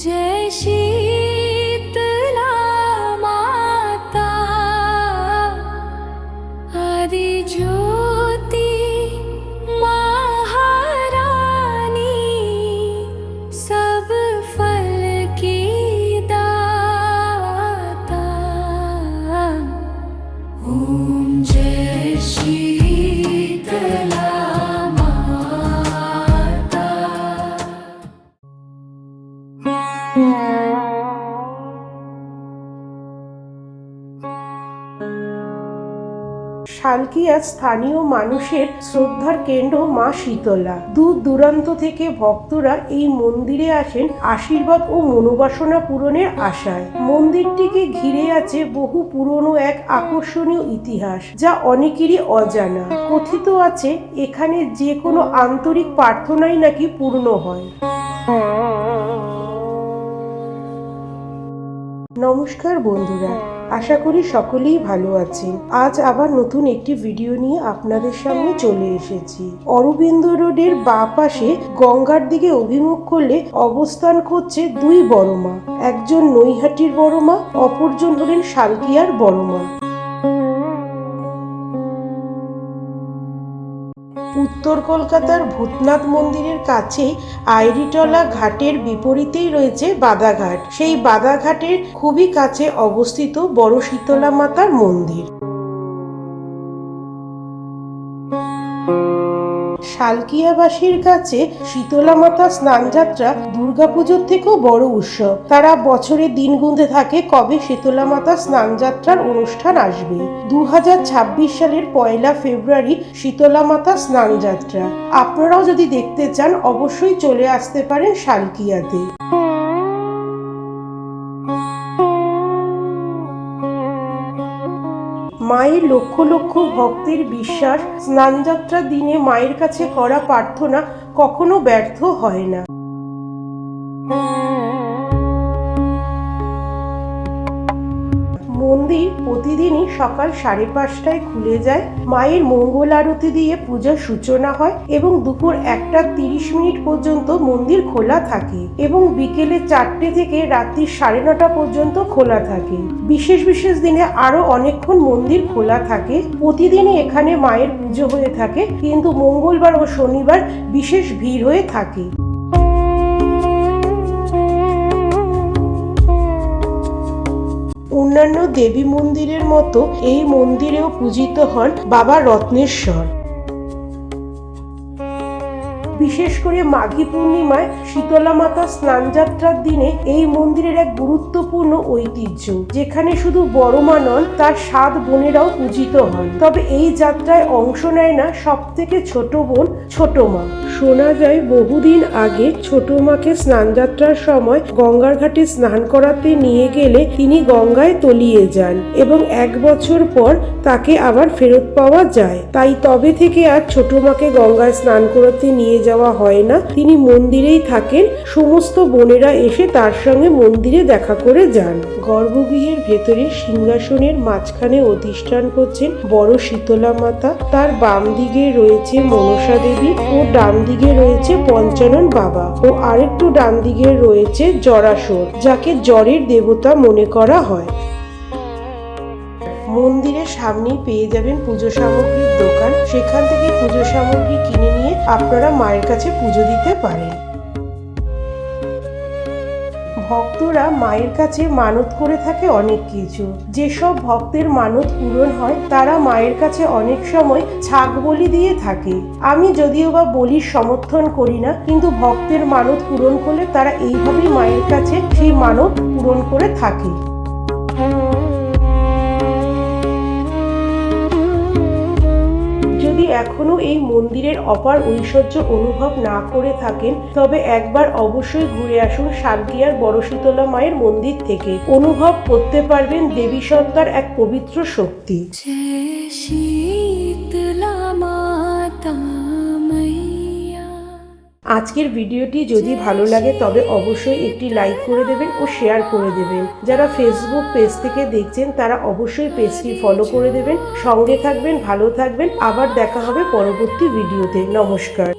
जय शीतला माता आदि ज्योति महारानी सब फल की दाता। ओम जय शीतला माता। শালকিয়া স্থানীয় মানুষের শ্রদ্ধার কেন্দ্র মা শীতলা। দূর দূরান্ত থেকে ভক্তরা এই মন্দিরে আসেন আশীর্বাদ ও মনোবাসনা পূরণের আশায়। মন্দিরটিকে ঘিরে আছে বহু পুরনো এক আকর্ষণীয় ইতিহাস, যা অনেকেরই অজানা। কথিত আছে এখানে যে কোনো আন্তরিক প্রার্থনাই নাকি পূর্ণ হয়। নমস্কার বন্ধুরা, আশা করি সকলেই ভালো আছেন। আজ আবার নতুন একটি ভিডিও নিয়ে আপনাদের সামনে চলে এসেছি। অরবিন্দ রোডের বাঁ পাশে গঙ্গার দিকে অভিমুখ করলে অবস্থান করছে দুই বড় মা। একজন নৈহাটির বড় মা, অপরজন হলেন শালকিয়ার বড় মা। উত্তর কলকাতার ভূতনাথ মন্দিরের কাছেই আইরিটলা ঘাটের বিপরীতেই রয়েছে বাদাঘাট। সেই বাদাঘাটের খুবই কাছে অবস্থিত বড় শীতলা মাতার মন্দির। শালকিয়াবাসীর কাছে শীতলা মাতা স্নানযাত্রা দুর্গাপুজোর থেকেও বড় উৎসব। তারা বছরে দিন গুনতে থাকে কবে শীতলা মাতা স্নানযাত্রার অনুষ্ঠান আসবে। 2026 সালের 1 ফেব্রুয়ারি শীতলা মাতা স্নানযাত্রা। আপনারাও যদি দেখতে চান অবশ্যই চলে আসতে পারেন শালকিয়াতে। মায়ের লক্ষ লক্ষ ভক্তের বিশ্বাস, স্নানযাত্রার দিনে মায়ের কাছে করা প্রার্থনা কখনো ব্যর্থ হয় না। মন্দির প্রতিদিনই সকাল 5:30টায় খুলে যায়। মায়ের মঙ্গল আরতি দিয়ে পূজার সূচনা হয় এবং দুপুর 1:30 পর্যন্ত মন্দির খোলা থাকে এবং বিকেলে 4টে থেকে রাত্রি 9:30 পর্যন্ত খোলা থাকে। বিশেষ বিশেষ দিনে আরো অনেকক্ষণ মন্দির খোলা থাকে। প্রতিদিনই এখানে মায়ের পুজো হয়ে থাকে, কিন্তু মঙ্গলবার ও শনিবার বিশেষ ভিড় হয়ে থাকে। অন্যান্য দেবী মন্দিরের মতো এই মন্দিরেও পূজিত হন বাবা রত্নেশ্বর। বিশেষ করে মাঘী পূর্ণিমায় শীতলা মাতা স্নানযাত্রার দিনে এই মন্দিরের এক গুরুত্বপূর্ণ ঐতিহ্য, যেখানে শুধু বড় মা নন, তার 7 বোনেরাও পূজিত হন। তবে এই যাত্রায় অংশ নেয় না সব থেকে ছোট বোন ছোট মা। শোনা যায় বহুদিন আগে ছোট মাকে স্নানযাত্রার সময় গঙ্গার ঘাটে স্নান করাতে নিয়ে গেলে তিনি গঙ্গায় তলিয়ে যান এবং 1 বছর পর তাকে আবার ফেরত পাওয়া যায়। তাই তবে থেকে আর ছোট মাকে গঙ্গায় স্নান করাতে নিয়ে যাওয়া হয় না, তিনি মন্দিরেই থাকেন। সমস্ত বোনেরা এসে তার সঙ্গে মন্দিরে দেখা করে যান। গর্ভগৃহের ভেতরে সিংহাসনের মাঝখানে অধিষ্ঠান করছেন বড় শীতলা মাতা। তার বাম দিকে রয়েছে মনসা দেবী ও ডান দিকে রয়েছে পঞ্চানন বাবা ও আরেকটু ডান দিকে রয়েছে জরাসুর, যাকে জ্বরের দেবতা মনে করা হয়। মন্দিরের সামনেই পেয়ে যাবেন পুজো সামগ্রীর দোকান। সেখান থেকে পুজো সামগ্রী কিনে নিয়ে আপনারা মায়ের কাছে পুজো দিতে পারেন। ভক্তরা মায়ের কাছে মানত করে থাকে অনেক কিছু। যেসব ভক্তের মানত পূরণ হয় তারা মায়ের কাছে অনেক সময় ছাগ বলি দিয়ে থাকে। আমি যদিও বা বলির সমর্থন করি না, কিন্তু ভক্তের মানত পূরণ করলে তারা এইভাবেই মায়ের কাছে সেই মানত পূরণ করে থাকে। যদি এখনো এই মন্দিরের অপার ঐশ্বর্য অনুভব না করে থাকেন, তবে একবার অবশ্যই ঘুরে আসুন শালকিয়ার বড় শীতলা মায়ের মন্দির থেকে। অনুভব করতে পারবেন দেবী সত্তার এক পবিত্র শক্তি। जय शीतला माता मैया। আজকের ভিডিওটি যদি ভালো লাগে তবে অবশ্যই একটি লাইক করে দেবেন ও শেয়ার করে দেবেন। যারা ফেসবুক পেজ থেকে দেখছেন তারা অবশ্যই পেজটি ফলো করে দেবেন। সঙ্গে থাকবেন, ভালো থাকবেন। আবার দেখা হবে পরবর্তী ভিডিওতে। নমস্কার।